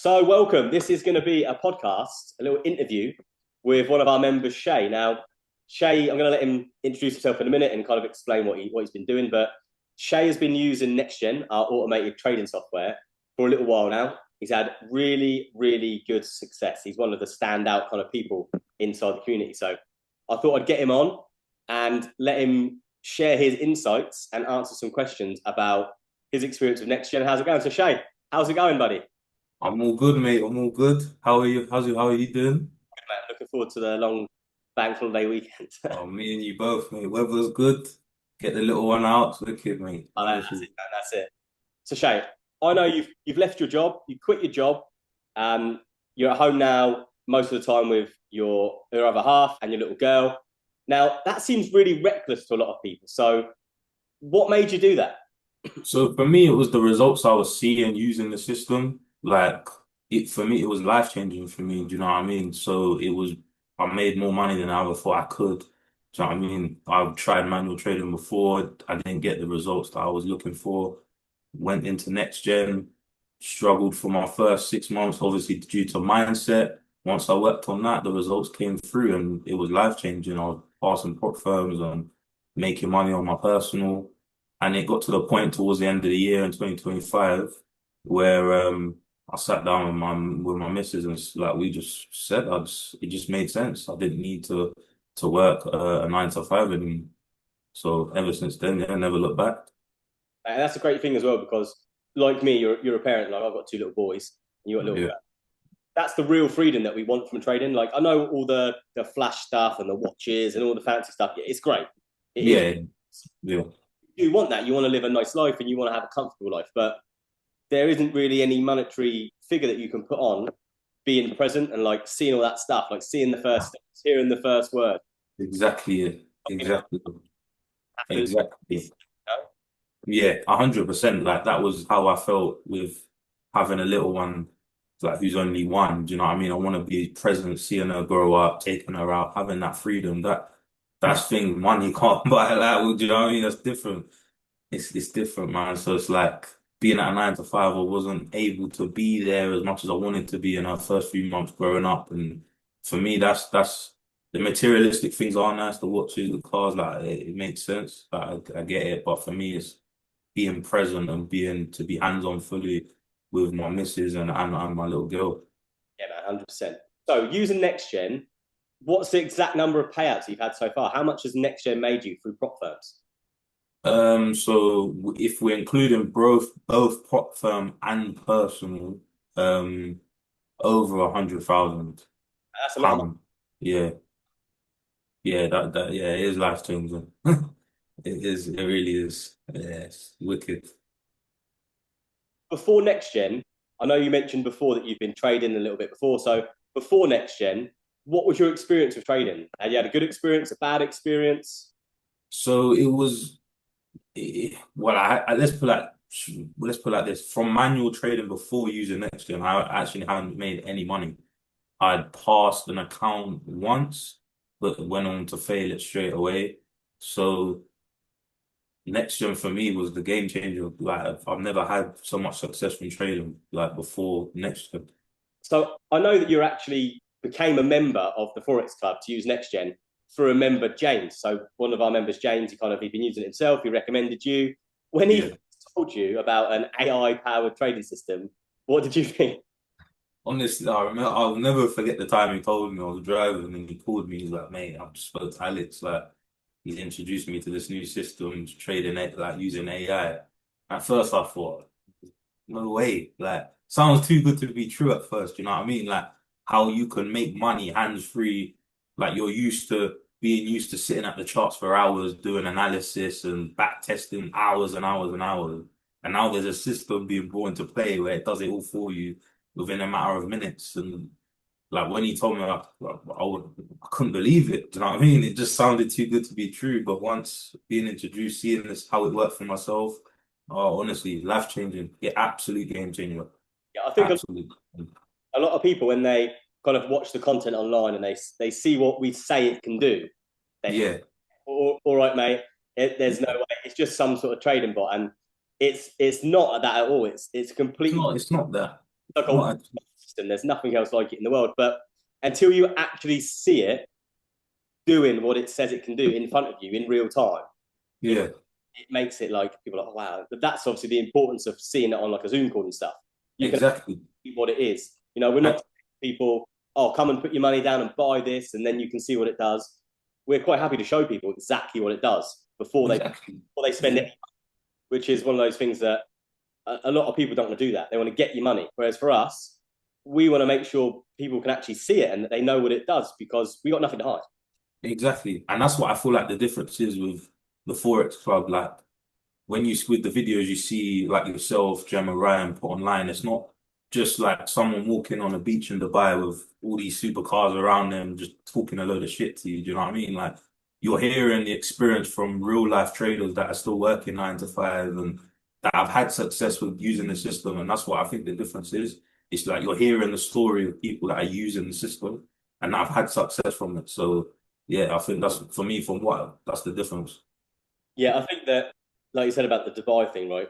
So, welcome. This is going to be a podcast, a little interview with one of our members, Shaye. Now, Shaye, I'm going to let him introduce himself in a minute and kind of explain what he's been doing. But Shaye has been using NextGen, our automated trading software, for a little while now. He's had really, really good success. He's one of the standout kind of people inside the community. So, I thought I'd get him on and let him share his insights and answer some questions about his experience with NextGen. How's it going? So, Shaye, how's it going, buddy? I'm all good, mate. I'm all good. How are you? How are you doing? Looking forward to the long bank holiday weekend. Oh, me and you both, mate. Weather's good. Get the little one out. It's wicked, mate. Oh, that's Honestly. it, man. That's it. So Shay, I know you've left your job, you quit your job, you're at home now most of the time with your other half and your little girl. Now that seems really reckless to a lot of people. So what made you do that? So for me, it was the results I was seeing using the system. Like it for me, it was life changing for me. Do you know what I mean? So I made more money than I ever thought I could. Do you know what I mean? I've tried manual trading before. I didn't get the results that I was looking for. Went into next gen, struggled for my first 6 months, obviously due to mindset. Once I worked on that, the results came through and it was life changing. I was passing prop firms and making money on my personal. And it got to the point towards the end of the year in 2025 where I sat down with my missus and like we just said it just made sense. I didn't need to work a 9 to 5 anymore. So ever since then, yeah, I never looked back. And that's a great thing as well because like me, you're a parent, like I've got two little boys, and you got a little Yeah. girl. That's the real freedom that we want from trading. Like I know all the flash stuff and the watches and all the fancy stuff. Yeah, it's great. It is. Yeah. Yeah. You want that. You want to live a nice life and you want to have a comfortable life. But there isn't really any monetary figure that you can put on being present and like seeing all that stuff, like seeing the first steps, hearing the first word. Exactly it. You know, Exactly. after you Exactly. know? Yeah, 100%. Like that was how I felt with having a little one, like who's only one. Do you know what I mean? I want to be present, seeing her grow up, taking her out, having that freedom. That's thing money can't buy. Like, do you know what I mean? That's different. It's different, man. So it's like being at a 9 to 5, I wasn't able to be there as much as I wanted to be in our first few months growing up. And for me, that's the materialistic things are nice, the watches, the cars, like it makes sense. Like, I get it, but for me, it's being present and being to be hands-on fully with my missus and my little girl. Yeah, man, 100%. So using next gen, what's the exact number of payouts you've had so far? How much has next gen made you through prop firms? So if we're including both prop firm and personal, um, over 100,000 That's a lot of money. pound. Yeah, yeah, yeah, it is life changing. It is, it really is. Yes, wicked. Before next gen, I know you mentioned before that you've been trading a little bit before. So before next gen, what was your experience with trading? Had you had a good experience, a bad experience? So it was, well, let's put it like this. From manual trading before using NextGen, I actually haven't made any money. I'd passed an account once, but went on to fail it straight away. So NextGen for me was the game changer. Like I've never had so much success from trading like before NextGen. So I know that you actually became a member of the Forex Club to use NextGen through a member, James. So one of our members, James, he'd been using it himself. He recommended you. When he Yeah. told you about an AI powered trading system, what did you think? Honestly, I remember I'll never forget the time he told me I was driving and he called me. He's like, mate, I've just spoke to Alex. Like, he's introduced me to this new system, trading it, like using AI. At first, I thought, no way. Like, sounds too good to be true at first. You know what I mean? Like, how you can make money hands free. Like, you're used to being used to sitting at the charts for hours, doing analysis and back testing hours and hours and hours. And now there's a system being brought into play where it does it all for you within a matter of minutes. And like when he told me, I couldn't believe it. Do you know what I mean? It just sounded too good to be true. But once being introduced, seeing this, how it worked for myself, oh, honestly, life changing. Yeah, absolute game changer. Yeah, I think Absolutely. a lot of people, when they kind of watch the content online and they see what we say it can do, they think, Yeah. all right, mate, there's no way. It's just some sort of trading bot. And it's not that at all. It's complete It's not that. like a Not at all. system. There's nothing else like it in the world. But until you actually see it doing what it says it can do in front of you in real time, Yeah, it makes it like people are like, oh, wow. But that's obviously the importance of seeing it on like a Zoom call and stuff. You can exactly. see what it is. You know, we're And not people, oh, come and put your money down and buy this, and then you can see what it does. We're quite happy to show people exactly what it does exactly. before they spend Yeah, it, which is one of those things that a lot of people don't want to do that. They want to get your money. Whereas for us, we want to make sure people can actually see it and that they know what it does because we got nothing to hide. exactly. And that's what I feel like the difference is with the Forex Club. Like when you with the videos you see like yourself, Gemma Ryan put online, it's not just like someone walking on a beach in Dubai with all these supercars around them just talking a load of shit to you. Do you know what I mean? Like you're hearing the experience from real life traders that are still working 9 to 5 and that have had success with using the system. And that's what I think the difference is. It's like you're hearing the story of people that are using the system and have had success from it. So yeah, I think that's for me, from what that's the difference. Yeah, I think that, like you said about the Dubai thing, right?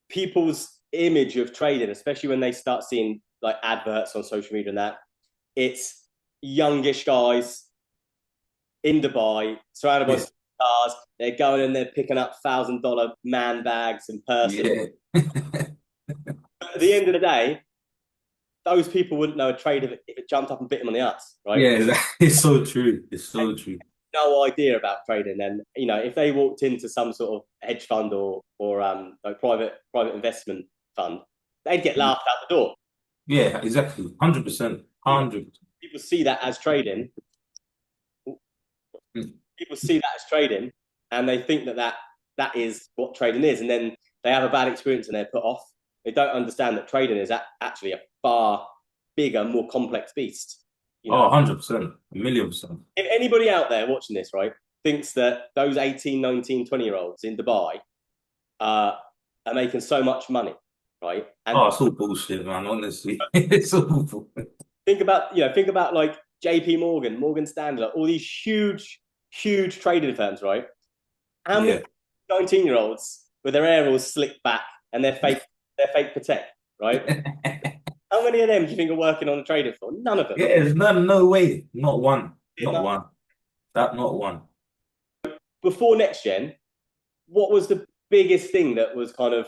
People's image of trading, especially when they start seeing like adverts on social media and that, it's youngish guys in Dubai surrounded by Yeah. cars. They're going and they're picking up $1,000 man bags and purses. Yeah. But at the end of the day, those people wouldn't know a trade if it jumped up and bit them on the ass, right? Yeah, it's so true. It's so true. No idea about trading. And you know, if they walked into some sort of hedge fund or like private investment fund, they'd get laughed out the door. Yeah, exactly. 100%. You know, 100. people see that as trading. People see that as trading, and they think that is what trading is, and then they have a bad experience and they're put off. They don't understand that trading is actually a far bigger, more complex beast. You Oh, know, 100%. A 1,000,000%. if anybody out there watching this, right, thinks that those 18, 19, 20-year-olds in Dubai uh, are making so much money, right? And Oh, it's all bullshit, man. Honestly, it's all bullshit. think about like JP Morgan, Morgan Stanley, like all these huge trading firms, right? How many Yeah. 19-year-olds with their hair all slicked back and their fake protect, right? How many of them do you think are working on a trading floor? None of them. Yeah, there's no way. Not one. Not But one. That not one. before next gen, what was the biggest thing that was kind of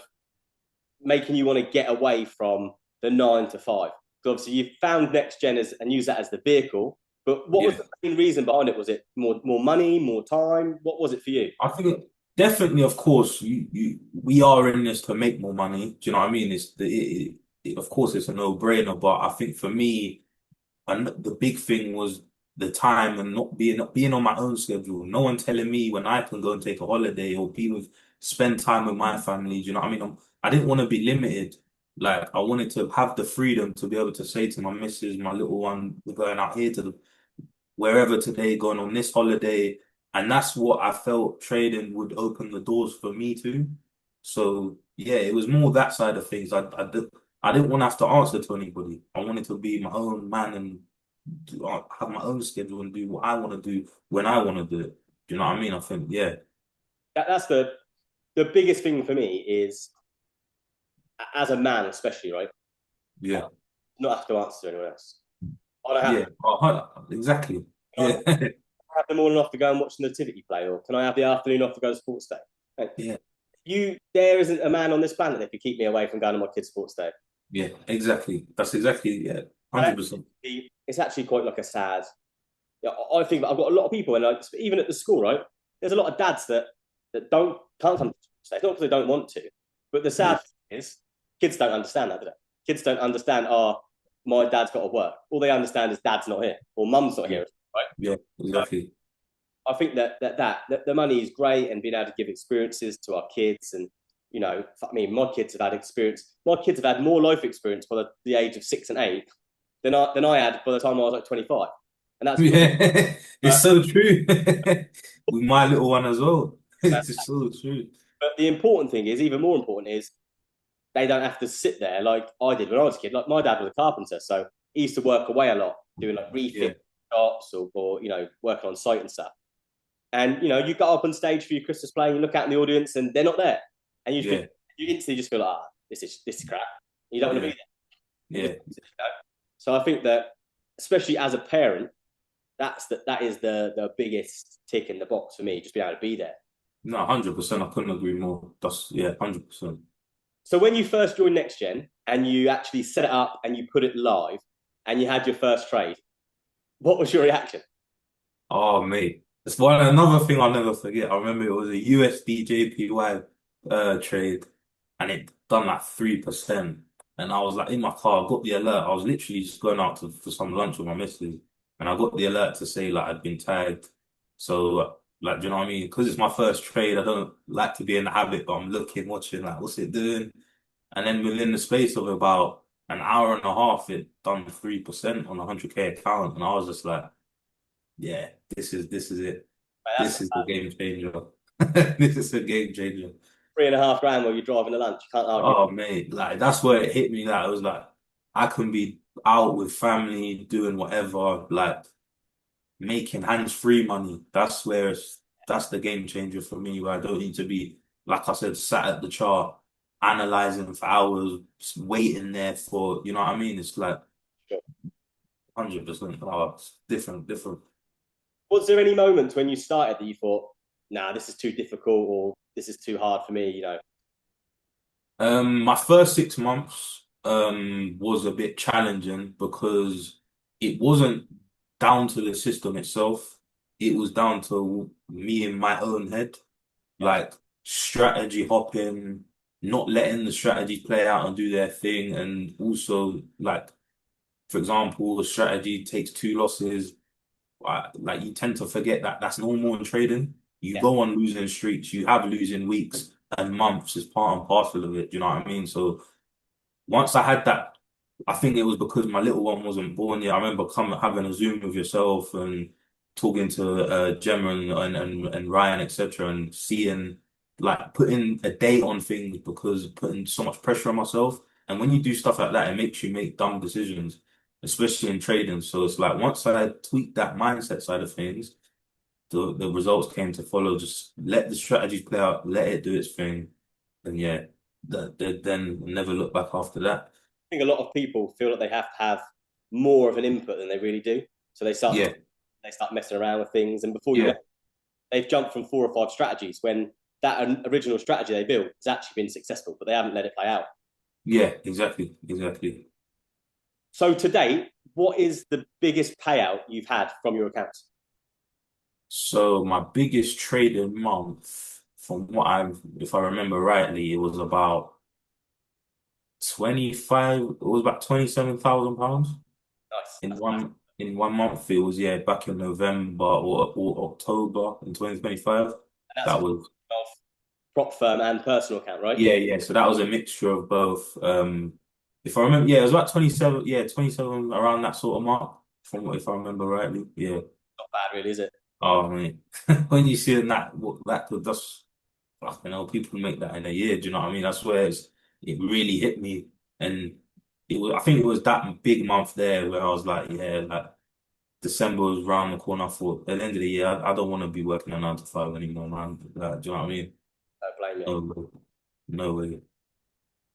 making you want to get away from the 9 to 5? Because obviously you found next gen and use that as the vehicle. But what was Yeah. the main reason behind it? Was it more money, more time? What was it for you? I think definitely, of course, we are in this to make more money. Do you know what I mean? Of course, it's a no-brainer, but I think for me, and the big thing was the time and not being on my own schedule. No one telling me when I can go and take a holiday or spend time with my family. Do you know what I mean? I didn't want to be limited. Like I wanted to have the freedom to be able to say to my missus, my little one, we're going out here to wherever today, going on this holiday. And that's what I felt trading would open the doors for me to. So yeah, it was more that side of things. I didn't want to have to answer to anybody. I wanted to be my own man and have my own schedule and do what I want to do when I want to do it. Do you know what I mean? I think, yeah, That's the biggest thing for me is as a man, especially, right? yeah, Not have to answer to anyone else. I don't have yeah, exactly. I Yeah, have the morning off to go and watch the nativity play, or can I have the afternoon off to go to sports day? yeah, There isn't a man on this planet that could keep me away from going to my kids' sports day. yeah, exactly. That's exactly, yeah, And 100%. it's actually quite like a sad. Yeah, I think I've got a lot of people, and like, even at the school, right? There's a lot of dads that can't come to sports day. It's not because they don't want to, but the Yeah, sad thing is, kids don't understand that, do they? Kids don't understand. Oh, my dad's got to work. All they understand is dad's not here or mum's not yeah, here, right? yeah, exactly. I think that the money is great and being able to give experiences to our kids and I mean, my kids have had experience. My kids have had more life experience by the age of 6 and 8 than I had by the time I was like 25, and that's because Yeah, uh, it's so true. With my little one as well. It's so true. but the important thing is even more important is they don't have to sit there like I did when I was a kid. Like my dad was a carpenter, so he used to work away a lot doing like Yeah, refit shops or working on site and stuff. And you got up on stage for your Christmas play, and you look out in the audience, and they're not there, and yeah, you instantly just feel like, this is crap. You don't want to be yeah. there. Yeah. So I think that, especially as a parent, that is the biggest tick in the box for me, just being able to be there. No, 100%. I couldn't agree more. That's yeah, 100%. So when you first joined Next Gen and you actually set it up and you put it live and you had your first trade, what was your reaction? Oh, mate. It's one another thing I'll never forget. I remember it was a USD JPY trade and it done like 3%. And I was like in my car, I got the alert. I was literally just going out for some lunch with my missus. And I got the alert to say like I'd been tagged. So like, do you know what I mean? Because it's my first trade, I don't like to be in the habit, but I'm looking, watching like what's it doing? And then within the space of about an hour and a half, it done 3% on a 100K account. And I was just like, yeah, this is it. That's This is the game changer. This is a game changer. 3.5 grand while you're driving the lunch. You can't argue. Oh mate, like that's where it hit me. Like it was like I can be out with family doing whatever, like making hands-free money. That's the game changer for me. Where I don't need to be, like I said, sat at the chart, analyzing for hours, just waiting there for, you know what I mean? It's like 100%. Oh, it's different, different. Was there any moments when you started that you thought, nah, this is too difficult or this is too hard for me, you know? My first 6 months was a bit challenging because it wasn't down to the system itself. It was down to me in my own head, Yeah. like strategy hopping, not letting the strategy play out and do their thing, and also like, for example, the strategy takes two losses. Like you tend to forget that that's normal in trading. You Yeah. go on losing streaks, you have losing weeks and months as part and parcel of it. Do you know what I mean? So once I had that, I think it was because my little one wasn't born yet. I remember coming having a Zoom with yourself and talking to Gemma and Ryan, etc., and seeing like putting a date on things because putting so much pressure on myself. And when you do stuff like that, it makes you make dumb decisions, especially in trading. So it's like once I tweaked that mindset side of things, the results came to follow. Just let the strategies play out, let it do its thing, and yeah, then never look back after that. I think a lot of people feel that they have to have more of an input than they really do. So Yeah, they start messing around with things, and before you know, yeah, it, they've jumped from 4 or 5 strategies when that original strategy they built has actually been successful, but they haven't let it play out. yeah, exactly, exactly. So to date, what is the biggest payout you've had from your account? So my biggest trading month, from what if I remember rightly, it was about 25, it was about £27,000 Nice. in 1 month. It was yeah, back in November or October in 2025. And that's That a was prop firm and personal account, right? yeah, yeah. So that was a mixture of both. If I remember, yeah, it was about 27, yeah, 27 around that sort of mark, from what if I remember rightly. Yeah. Not bad, really, is it? Oh man, when you see that, what that could just, you know, people make that in a year. Do you know what I mean? That's where it really hit me, and it was. I think it was that big month there where I was like, yeah, like December was round the corner. I thought at the end of the year, I don't want to be working a 9 to 5 anymore, man. Like, do you know what I mean? Don't blame you. No, way. No way.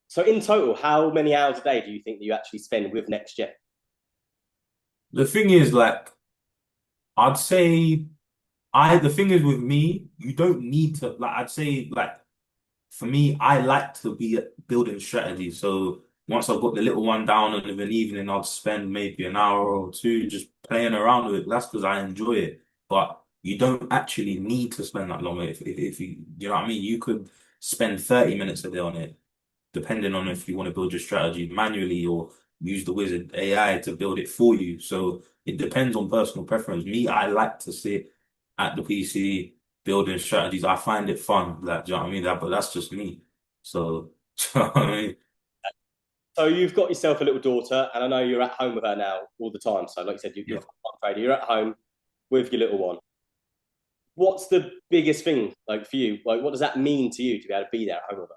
So in total, how many hours a day do you think that you actually spend with NextGen? The thing is, like, I'd say the thing is with me, you don't need to like I'd say like for me, I like to be building strategy. So once I've got the little one down and in an evening, I'll spend maybe an hour or two just playing around with it. That's because I enjoy it. But you don't actually need to spend that long. If you know what I mean, you could spend 30 minutes a day on it, depending on if you want to build your strategy manually or use the wizard AI to build it for you. So it depends on personal preference. Me, I like to sit at the PC building strategies. I find it fun. Like, do you know what I mean? But that's just me. So, do you know what I mean? So you've got yourself a little daughter, and I know you're at home with her now all the time. So like you said, you're Yeah. a trader. You're at home with your little one. What's the biggest thing like for you? Like, what does that mean to you to be able to be there at home with her?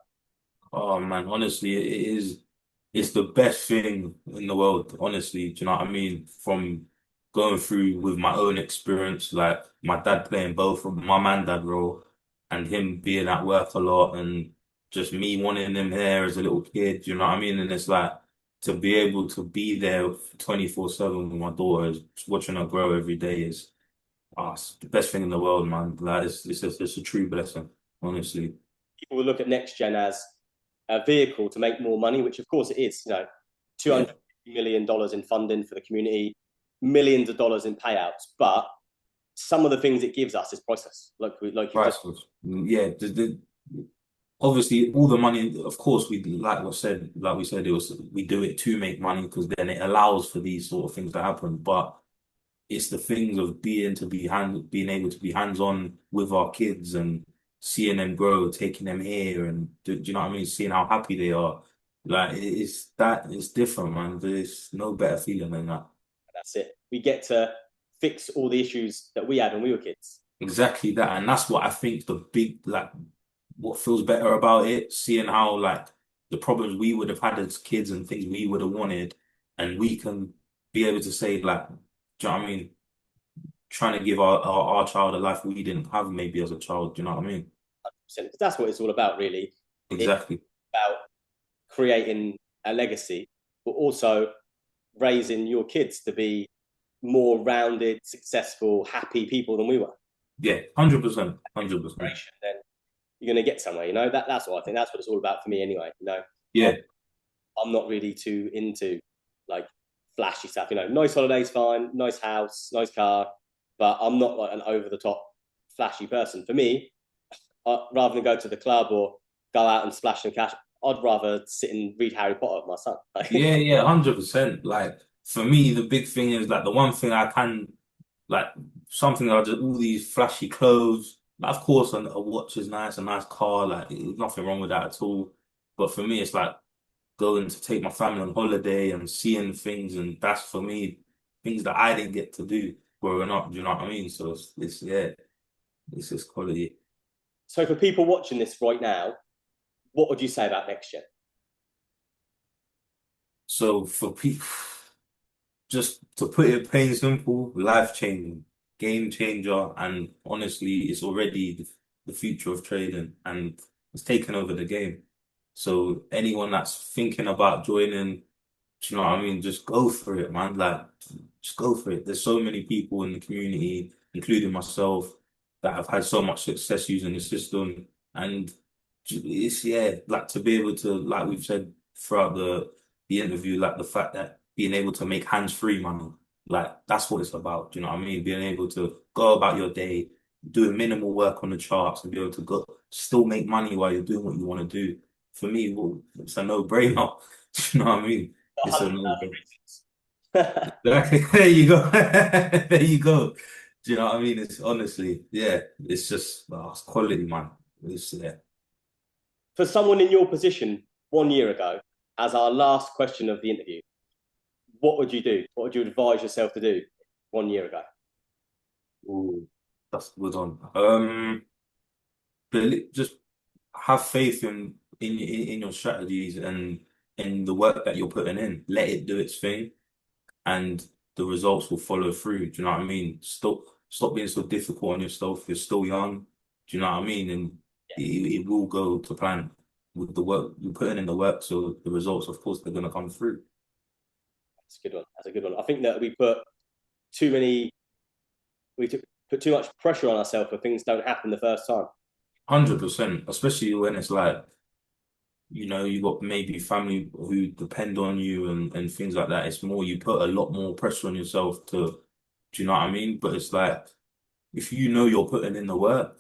Oh man, honestly, it's the best thing in the world, honestly. Do you know what I mean? From going through with my own experience, like my dad playing both of my man dad role and him being at work a lot and just me wanting him here as a little kid, do you know what I mean? And it's like to be able to be there 24/7 with my daughter, watching her grow every day is it's the best thing in the world, man. Like it's a true blessing, honestly. People will look at next gen as a vehicle to make more money, which of course it is. You know, Yeah, $250 million in funding for the community, millions of dollars in payouts, but some of the things it gives us is priceless. Like you've just priceless. Yeah, obviously all the money, of course, like we said, it was we do it to make money because then it allows for these sort of things to happen. But it's the things of being able to be hands-on with our kids and seeing them grow, taking them here, and do you know what I mean? Seeing how happy they are. Like it's different, man. There's no better feeling than that. that's it. We get to fix all the issues that we had when we were kids. Exactly that. And that's what I think the big, like, what feels better about it, seeing how, like, the problems we would have had as kids and things we would have wanted, and we can be able to say, like, do you know what I mean? Trying to give our child a life we didn't have maybe as a child. Do you know what I mean? That's what it's all about, really. It's Exactly. about creating a legacy, but also raising your kids to be more rounded, successful, happy people than we were. Yeah, 100%, 100%. Then you're going to get somewhere. You know that's what I think. That's what it's all about for me, anyway. You know, I'm, Yeah, I'm not really too into like flashy stuff. You know, nice holidays, fine, nice house, nice car, but I'm not like an over the top flashy person. For me, rather than go to the club or go out and splash some cash, I'd rather sit and read Harry Potter with my son. yeah, yeah, 100%. Like, for me, the big thing is, like, the one thing I can like something I just all these flashy clothes. Like, of course, a watch is nice, a nice car, like there's nothing wrong with that at all. But for me, it's like going to take my family on holiday and seeing things, and that's for me things that I didn't get to do growing up. Do you know what I mean? So it's yeah, it's just quality. So for people watching this right now, what would you say about next gen? So for people, just to put it plain and simple, life changing, game changer, and honestly, it's already the future of trading, and it's taken over the game. So anyone that's thinking about joining, do you know what I mean? Just go for it, man. Like, just go for it. There's so many people in the community, including myself, that have had so much success using the system. And it's, yeah, like to be able to, like we've said throughout the interview, like the fact that being able to make hands-free money, like that's what it's about. Do you know what I mean? Being able to go about your day, doing minimal work on the charts and be able to go still make money while you're doing what you want to do. For me, well, it's a no-brainer. Do you know what I mean? It's a 100,000 no-brainer. reasons. There you go. There you go. Do you know what I mean? It's honestly, yeah, it's just it's quality, man. It's yeah. For someone in your position 1 year ago, as our last question of the interview, what would you do? What would you advise yourself to do 1 year ago? Ooh, that's good on. Just have faith in your strategies and in the work that you're putting in. Let it do its thing, and the results will follow through. Do you know what I mean? Stop being so difficult on yourself. You're still young. Do you know what I mean? And it will go to plan with the work you're putting in the work. So the results, of course, they're gonna come through. That's a good one. That's a good one. I think that too many, we put too much pressure on ourselves if things don't happen the first time. 100%, especially when it's like, you got maybe family who depend on you and things like that. It's more, you put a lot more pressure on yourself do you know what I mean? But it's like, if you know you're putting in the work,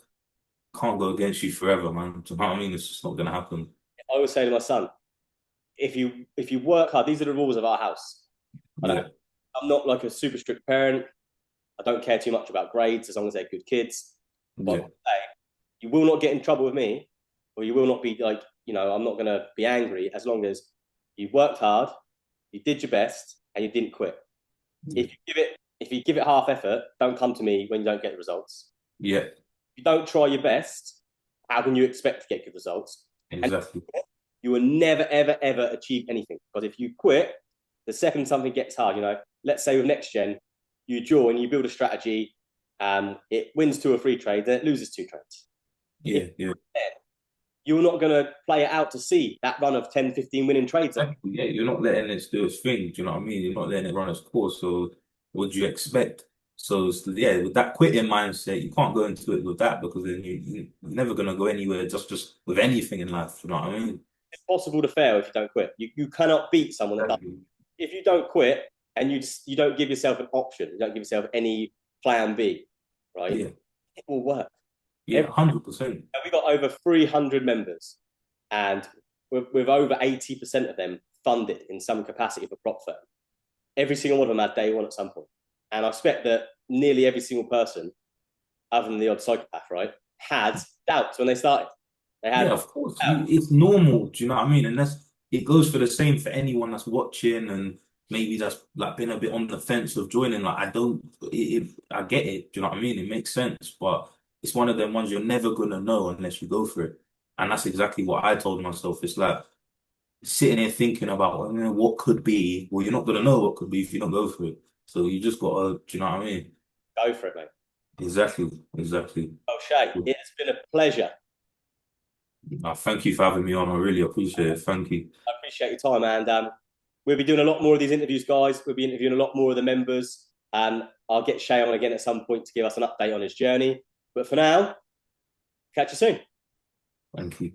can't go against you forever, man. Do you know what I mean? It's just not gonna happen. I always say to my son, if you work hard, these are the rules of our house. I don't. Yeah. I'm not like a super strict parent. I don't care too much about grades as long as they're good kids. But Yeah. you will not get in trouble with me, or you will not be like, I'm not going to be angry as long as you worked hard, you did your best, and you didn't quit. Yeah. If you give it half effort, don't come to me when you don't get the results. Yeah. If you don't try your best, how can you expect to get good results? And Exactly. you will never, ever, ever achieve anything. Because if you quit, the second something gets hard, let's say with next gen, you join, you build a strategy, it wins two or three trades, then it loses two trades. If Yeah. Yeah. you're not going to play it out to see that run of 10, 15 winning trades on. Exactly. Yeah, you're not letting it do its thing. Do you know what I mean? You're not letting it run its course. So what do you expect? So yeah, with that quitting mindset, you can't go into it with that because then you're never gonna go anywhere just with anything in life. Do you know what I mean? It's possible to fail if you don't quit. You cannot beat someone that does. Exactly. If you don't quit and you don't give yourself an option, you don't give yourself any plan B, right? Yeah, It will work. yeah, 100%. We've got over 300 members, and with over 80% of them funded in some capacity for prop firm. Every single one of them had day one at some point. And I expect that nearly every single person, other than the odd psychopath, right, had doubts when they started. They Yeah, had of course. doubts. It's normal. Do you know what I mean? And it goes for the same for anyone that's watching and maybe that's like been a bit on the fence of joining. Like I don't, I get it. Do you know what I mean? It makes sense, but it's one of them ones you're never gonna know unless you go for it. And that's exactly what I told myself. It's like sitting here thinking about well, what could be. Well, you're not gonna know what could be if you don't go for it. So you just gotta. Do you know what I mean? Go for it, mate. Exactly. Exactly. Oh, Shay, it's been a pleasure. Thank you for having me on. I really appreciate it. Thank you. I appreciate your time, and we'll be doing a lot more of these interviews, guys. We'll be interviewing a lot more of the members, and I'll get Shay on again at some point to give us an update on his journey. But for now, catch you soon. Thank you.